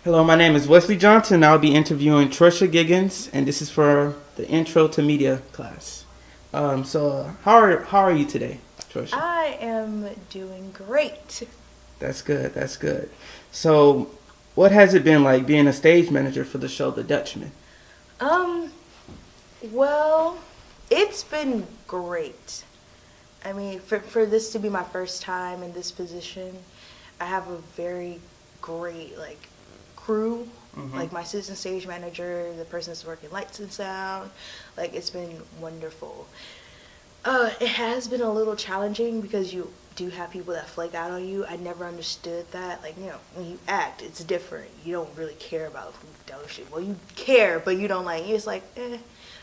Hello, my name is Wesley Johnson. I'll be interviewing Troysha Giggans, and this is for the Intro to Media class. How are you today, Troysha? I am doing great. That's good. That's good. So, what has it been like being a stage manager for the show The Dutchman? Well, it's been great. I mean, for this to be my first time in this position, I have a very great crew. Like my assistant stage manager, the person that's working lights and sound. It's been wonderful. It has been a little challenging because you do have people that flake out on you. I never understood that. When you act, it's different. You don't really care about who does shit. Well, you care, but you don't it's eh.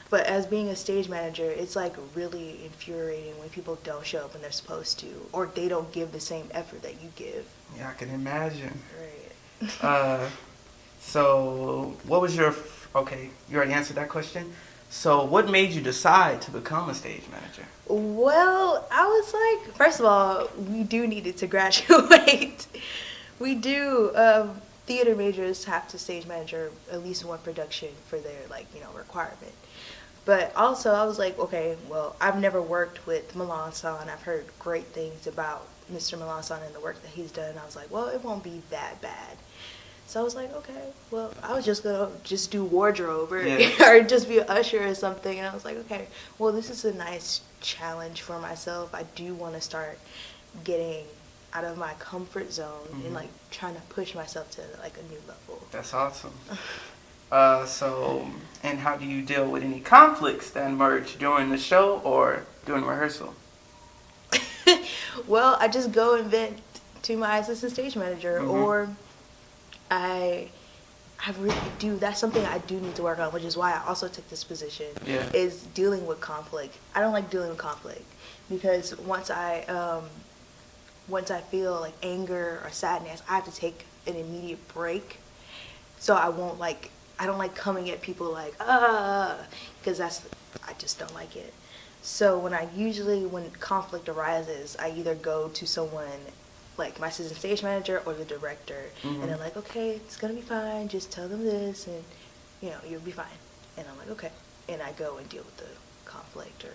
But as being a stage manager, it's really infuriating when people don't show up when they're supposed to, or they don't give the same effort that you give. Yeah, I can imagine. Right. So what was okay, you already answered that question. So what made you decide to become a stage manager? Well, I was first of all, we do need to graduate. We do. Theater majors have to stage manager at least one production for their requirement. But also I was okay, well, I've never worked with Melanson. I've heard great things about Mr. Melanson and the work that he's done. I was well, it won't be that bad. So I was okay, well, I was just going to do wardrobe or just be an usher or something. And I was okay, well, this is a nice challenge for myself. I do want to start getting out of my comfort zone and trying to push myself to a new level. That's awesome. And how do you deal with any conflicts that emerge during the show or during rehearsal? Well, I just go and vent to my assistant stage manager, or I really do. That's something I do need to work on, which is why I also took this position. Yeah. Is dealing with conflict. I don't like dealing with conflict because once I feel anger or sadness, I have to take an immediate break. So I won't I don't like coming at people because I just don't like it. So when conflict arises, I either go to someone my assistant stage manager or the director, and they're okay, it's gonna be fine, just tell them this and you'll be fine. And I'm okay, and I go and deal with the conflict or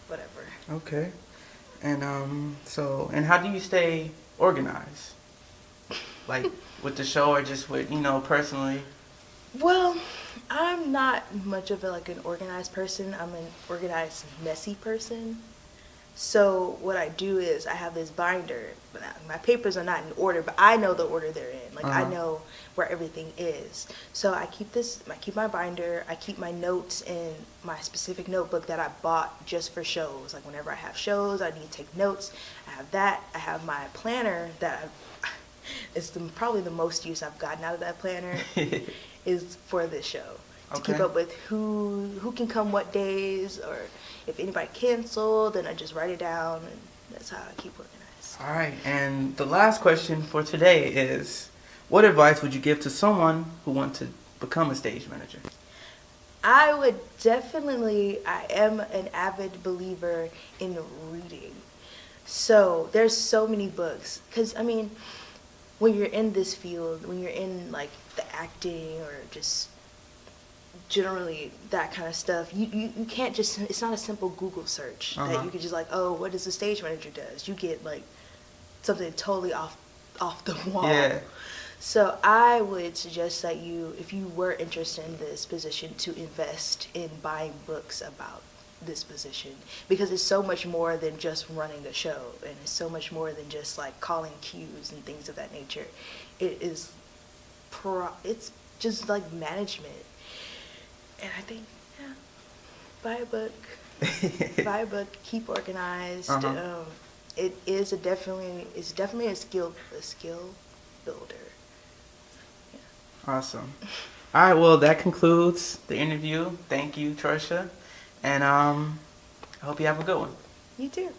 whatever. Okay. And and how do you stay organized, with the show or just with personally? Well, I'm not much of an organized person. I'm an organized, messy person. So what I do is I have this binder. My papers are not in order, but I know the order they're in. I know where everything is. So I keep my binder. I keep my notes in my specific notebook that I bought just for shows. Whenever I have shows, I need to take notes. I have that. I have my planner that it's probably the most use I've gotten out of that planner is for this show. To keep up with who can come what days, or if anybody canceled, then I just write it down, and that's how I keep organized. All right, and the last question for today is, what advice would you give to someone who wants to become a stage manager? I am an avid believer in reading. So there's so many books, because when you're in this field, when you're in the acting or just generally that kind of stuff, you can't just, it's not a simple Google search that you could just oh, what does the stage manager does? You get something totally off the wall. Yeah. So I would suggest that if you were interested in this position, to invest in buying books about this position, because it's so much more than just running a show, and it's so much more than just calling cues and things of that nature. It's just management. And I think, buy a book, keep organized. It's definitely a skill builder. Yeah. Awesome. All right, well, that concludes the interview. Thank you, Troysha. And I hope you have a good one. You too.